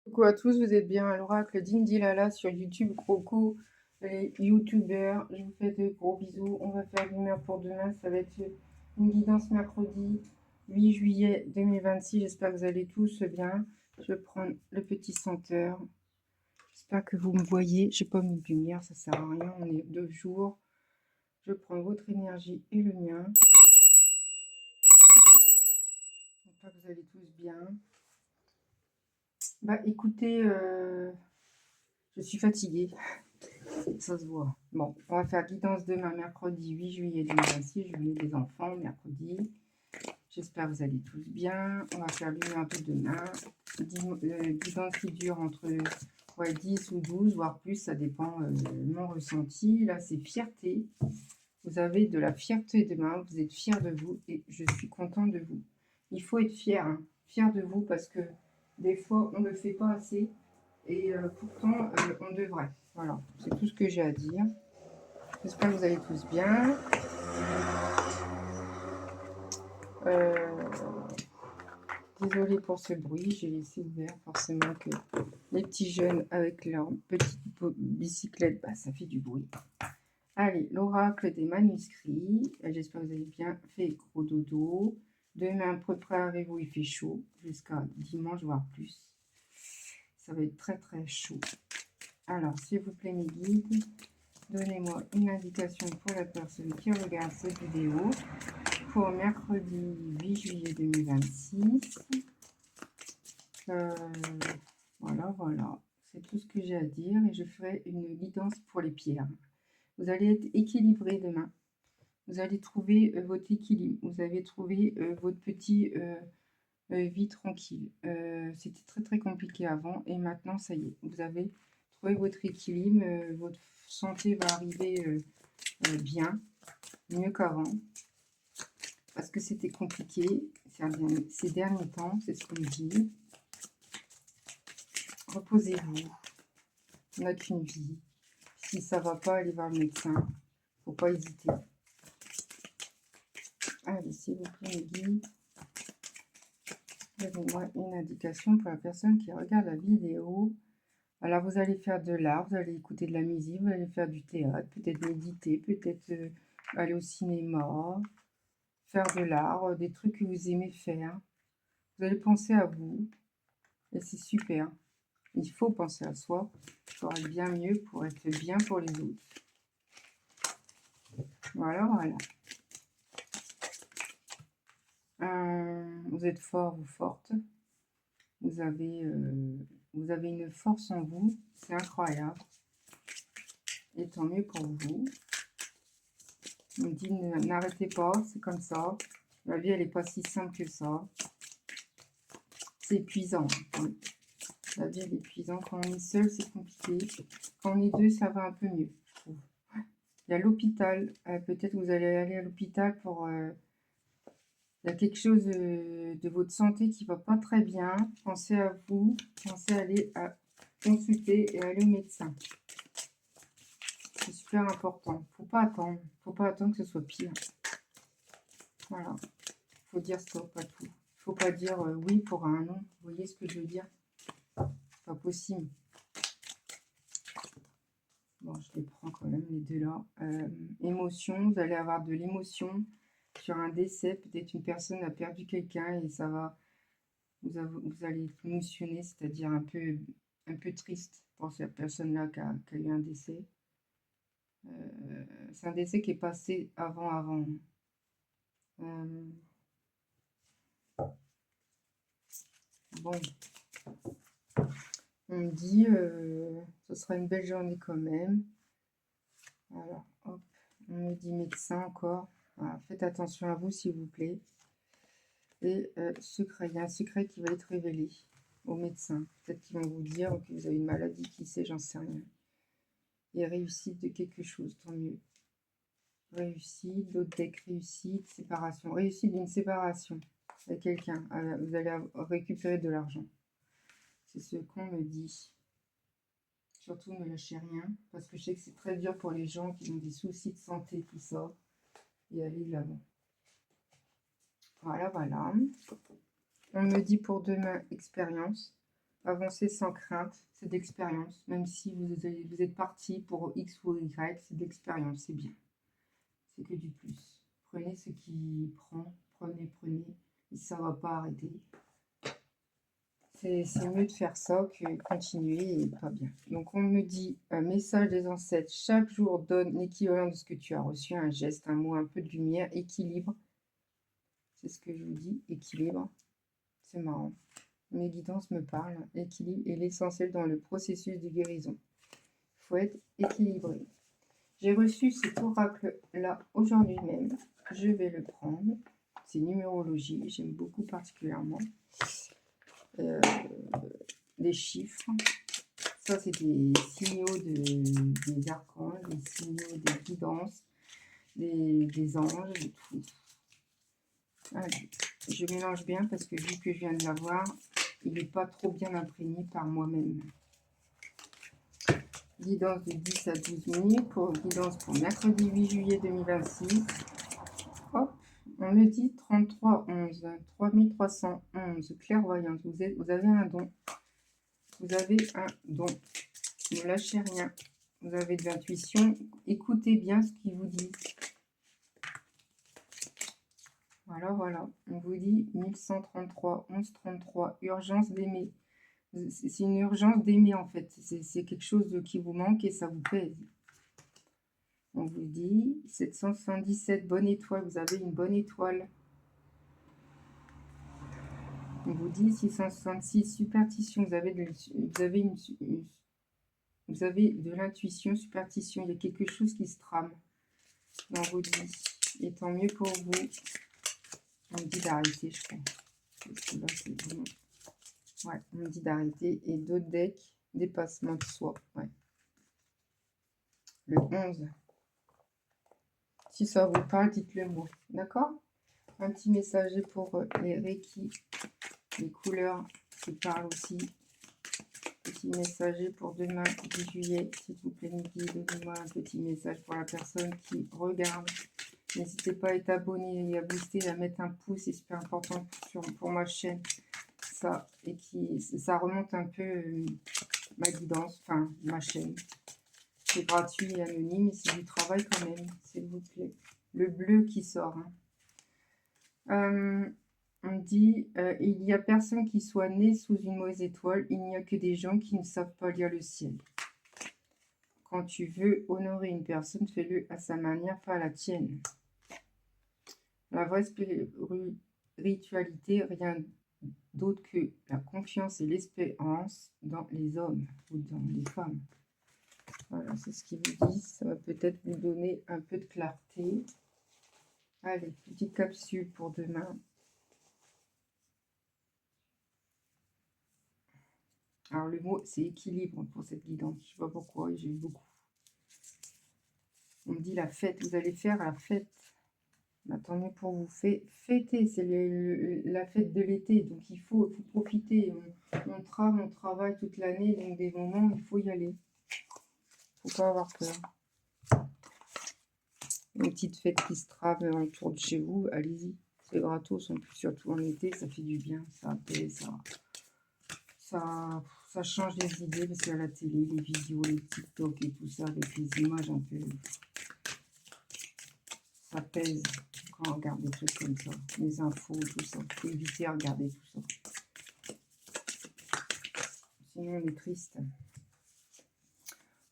Coucou à tous, vous êtes bien à l'oracle d'Indilala sur YouTube. Coucou les youtubeurs, je vous fais de gros bisous. On va faire l'humeur pour demain. Ça va être une guidance mercredi 8 juillet 2026. J'espère que vous allez tous bien. Je vais prendre le petit senteur. J'espère que vous me voyez. J'ai pas mis de lumière, ça sert à rien. On est 2 jours. Je prends votre énergie et le mien. J'espère que vous allez tous bien. Bah écoutez, je suis fatiguée. Ça se voit. Bon, on va faire guidance demain, mercredi 8 juillet 2026, journée des enfants, mercredi. J'espère que vous allez tous bien. On va faire l'une un peu demain. Guidance qui dure entre 10 ou 12, voire plus, ça dépend de mon ressenti. Là, c'est fierté. Vous avez de la fierté demain, vous êtes fiers de vous et je suis contente de vous. Il faut être fier, hein, fier de vous parce que des fois, on ne le fait pas assez et pourtant, on devrait. Voilà, c'est tout ce que j'ai à dire. J'espère que vous allez tous bien. Désolée pour ce bruit, j'ai laissé ouvert forcément que les petits jeunes avec leur petite bicyclette, bah, ça fait du bruit. Allez, l'oracle des manuscrits. J'espère que vous avez bien fait gros dodo. Demain, préparez-vous, il fait chaud jusqu'à dimanche, voire plus. Ça va être très très chaud. Alors, s'il vous plaît, mes guides, donnez-moi une indication pour la personne qui regarde cette vidéo pour mercredi 8 juillet 2026. Voilà. C'est tout ce que j'ai à dire et je ferai une guidance pour les pierres. Vous allez être équilibré demain. Vous allez trouver votre équilibre. Vous avez trouvé votre petit vie tranquille. C'était très très compliqué avant et maintenant ça y est. Vous avez trouvé votre équilibre. Votre santé va arriver bien, mieux qu'avant. Parce que c'était compliqué ces derniers temps, c'est ce qu'on me dit. Reposez-vous. On n'a qu'une vie. Si ça ne va pas, allez voir le médecin. Il ne faut pas hésiter. Allez, s'il vous plaît, mes guides, donnez-moi une indication pour la personne qui regarde la vidéo. Alors, vous allez faire de l'art, vous allez écouter de la musique, vous allez faire du théâtre, peut-être méditer, peut-être aller au cinéma, faire de l'art, des trucs que vous aimez faire. Vous allez penser à vous et c'est super. Il faut penser à soi pour être bien mieux, pour être bien pour les autres. Voilà. Vous êtes fort ou forte. Vous avez une force en vous. C'est incroyable. Et tant mieux pour vous. On me dit n'arrêtez pas, c'est comme ça. La vie, elle n'est pas si simple que ça. C'est épuisant. Hein. La vie, elle est épuisante. Quand on est seul, c'est compliqué. Quand on est deux, ça va un peu mieux, je trouve. Il y a l'hôpital. Peut-être vous allez aller à l'hôpital pour... il y a quelque chose de votre santé qui ne va pas très bien. Pensez à vous. Pensez à aller consulter et aller au médecin. C'est super important. Faut pas attendre. Faut pas attendre que ce soit pire. Voilà. Faut dire stop à tout. Faut pas dire oui pour un non. Vous voyez ce que je veux dire? C'est pas possible. Bon, je les prends quand même les deux là. Émotion. Vous allez avoir de l'émotion sur un décès. Peut-être une personne a perdu quelqu'un et ça va. Vous allez être émotionné, c'est-à-dire un peu triste pour cette personne-là qui a eu un décès. C'est un décès qui est passé avant. Bon, on me dit ce sera une belle journée quand même. Alors, hop, on me dit médecin encore. Voilà, faites attention à vous s'il vous plaît. Et secret, il y a un secret qui va être révélé aux médecins. Peut-être qu'ils vont vous dire que vous avez une maladie, qui sait, j'en sais rien. Et réussite de quelque chose, tant mieux. Réussite, d'autres decks, réussite, séparation. Réussite d'une séparation avec quelqu'un. Vous allez récupérer de l'argent. C'est ce qu'on me dit. Surtout ne lâchez rien, parce que je sais que c'est très dur pour les gens qui ont des soucis de santé, tout ça, et aller de l'avant. Voilà. On me dit pour demain, expérience. Avancez sans crainte, c'est d'expérience. Même si vous êtes parti pour X ou Y, c'est d'expérience, c'est bien. C'est que du plus. Prenez ce qui prend, prenez, et ça va pas arrêter. C'est mieux de faire ça que continuer et pas bien. Donc on me dit un message des ancêtres. Chaque jour donne l'équivalent de ce que tu as reçu, un geste, un mot, un peu de lumière, équilibre. C'est ce que je vous dis, équilibre. C'est marrant. Mes guidances me parlent. L'équilibre est l'essentiel dans le processus de guérison. Il faut être équilibré. J'ai reçu cet oracle-là aujourd'hui même. Je vais le prendre. C'est numérologie. J'aime beaucoup particulièrement. Des chiffres. Ça, c'est des signaux des archanges, des signaux des guidances, des anges, de tout. Allez, je mélange bien parce que vu que je viens de l'avoir, il n'est pas trop bien imprégné par moi-même. Guidance de 10 à 12 minutes pour guidance pour mercredi 8 juillet 2026. Hop, on me dit 3311, 3311, clairvoyance. Vous avez un don. Vous avez un don. Ne lâchez rien. Vous avez de l'intuition. Écoutez bien ce qu'il vous dit. Voilà. On vous dit 1133, 1133, urgence d'aimer. C'est une urgence d'aimer en fait. C'est quelque chose qui vous manque et ça vous pèse. On vous dit 777, bonne étoile. Vous avez une bonne étoile. On vous dit 666, superstition. Vous avez de l'intuition, superstition. Il y a quelque chose qui se trame dans vos vies. Et tant mieux pour vous. On me dit d'arrêter, je crois. Parce que là, c'est bon. Ouais, on me dit d'arrêter. Et d'autres decks, dépassement de soi. Ouais. Le 11. Si ça vous parle, dites-le moi. D'accord? Un petit messager pour les Reiki. Les couleurs qui parlent aussi. Petit messager pour demain, 10 juillet. S'il vous plaît, Niki, donnez-moi un petit message pour la personne qui regarde. N'hésitez pas à être abonné et à booster, à mettre un pouce, c'est super important pour ma chaîne. Ça, et ça remonte un peu ma guidance, enfin ma chaîne. C'est gratuit et anonyme, mais c'est du travail quand même, s'il vous plaît. Le bleu qui sort. Hein. On dit, il n'y a personne qui soit né sous une mauvaise étoile, il n'y a que des gens qui ne savent pas lire le ciel. Quand tu veux honorer une personne, fais-le à sa manière, pas à la tienne. La vraie spiritualité, rien d'autre que la confiance et l'espérance dans les hommes ou dans les femmes. Voilà, c'est ce qu'ils vous disent. Ça va peut-être vous donner un peu de clarté. Allez, petite capsule pour demain. Alors, le mot, c'est équilibre pour cette guidance. Je ne sais pas pourquoi, j'ai eu beaucoup. On me dit la fête. Vous allez faire la fête. Attendez pour vous fêter, c'est la fête de l'été, donc il faut profiter. On travaille toute l'année, donc des moments, il faut y aller. Il ne faut pas avoir peur. Une petite fête qui se trame autour de chez vous, allez-y. C'est gratos, en plus, surtout en été, ça fait du bien, ça apaise, ça change les idées, parce qu'à la télé, les vidéos, les TikTok et tout ça, avec les images un peu, ça pèse. Quand on regarde des trucs comme ça, les infos, tout ça, il faut éviter de regarder tout ça. Sinon, on est triste.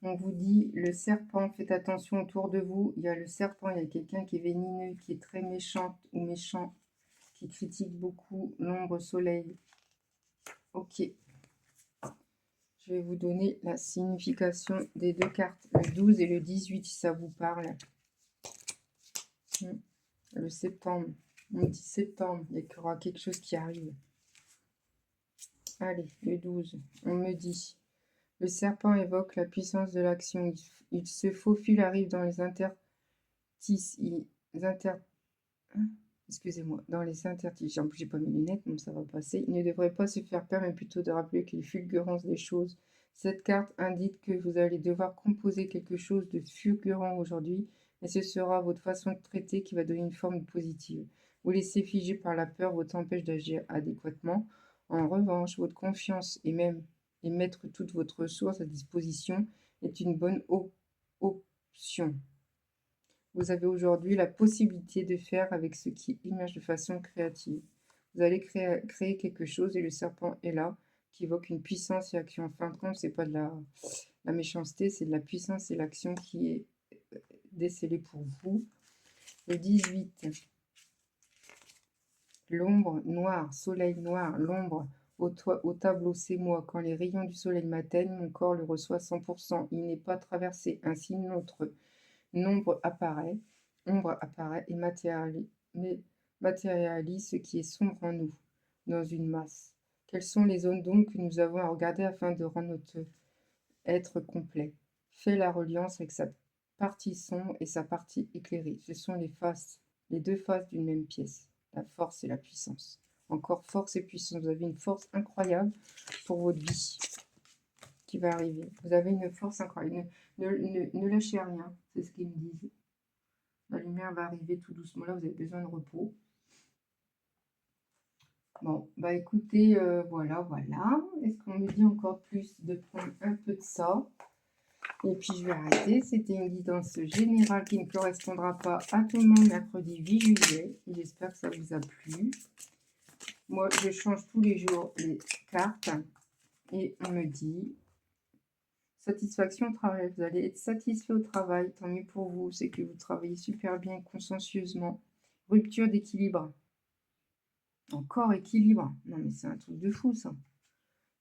On vous dit, le serpent, faites attention autour de vous. Il y a le serpent, il y a quelqu'un qui est vénineux, qui est très méchante ou méchant, qui critique beaucoup l'ombre soleil. Ok. Je vais vous donner la signification des deux cartes, le 12 et le 18, si ça vous parle. Le septembre, on dit septembre, il y aura quelque chose qui arrive. Allez, le 12, on me dit, le serpent évoque la puissance de l'action. Il se faufile, arrive dans les interstices, excusez-moi, dans les interstices. En plus, j'ai pas mes lunettes, donc ça va passer. Il ne devrait pas se faire peur, mais plutôt de rappeler que les fulgurances des choses. Cette carte indique que vous allez devoir composer quelque chose de fulgurant aujourd'hui, et ce sera votre façon de traiter qui va donner une forme positive. Vous laissez figer par la peur, votre empêche d'agir adéquatement. En revanche, votre confiance et mettre toutes votre ressources à disposition est une bonne option. Vous avez aujourd'hui la possibilité de faire avec ce qui émerge de façon créative. Vous allez créer quelque chose et le serpent est là, qui évoque une puissance et action. En fin de compte, ce n'est pas de la méchanceté, c'est de la puissance et l'action qui est décelée pour vous. Le 18, l'ombre noire, soleil noir, l'ombre au tableau, c'est moi. Quand les rayons du soleil m'atteignent, mon corps le reçoit 100%. Il n'est pas traversé. Ainsi, notre ombre apparaît et matérialise ce qui est sombre en nous, dans une masse. Quelles sont les zones d'ombre que nous avons à regarder afin de rendre notre être complet? Fait la reliance avec sa partie sombre et sa partie éclairée. Ce sont les deux faces d'une même pièce, la force et la puissance. Encore force et puissance. Vous avez une force incroyable pour votre vie qui va arriver. Vous avez une force incroyable. Ne lâchez rien, c'est ce qu'ils me disent. La lumière va arriver tout doucement. Là, vous avez besoin de repos. Bon, bah écoutez, voilà. Est-ce qu'on me dit encore plus de prendre un peu de ça? Et puis, je vais arrêter. C'était une guidance générale qui ne correspondra pas à tout le monde mercredi 8 juillet. J'espère que ça vous a plu. Moi, je change tous les jours les cartes. Et on me dit... Satisfaction au travail. Vous allez être satisfait au travail. Tant mieux pour vous. C'est que vous travaillez super bien, consciencieusement. Rupture d'équilibre. Encore équilibre. Non, mais c'est un truc de fou, ça.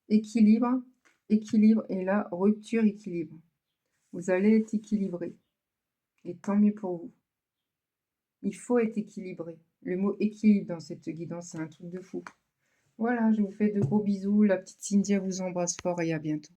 Équilibre. Et là, rupture, équilibre. Vous allez être équilibré. Et tant mieux pour vous. Il faut être équilibré. Le mot équilibre dans cette guidance, c'est un truc de fou. Voilà, je vous fais de gros bisous. La petite Cynthia vous embrasse fort et à bientôt.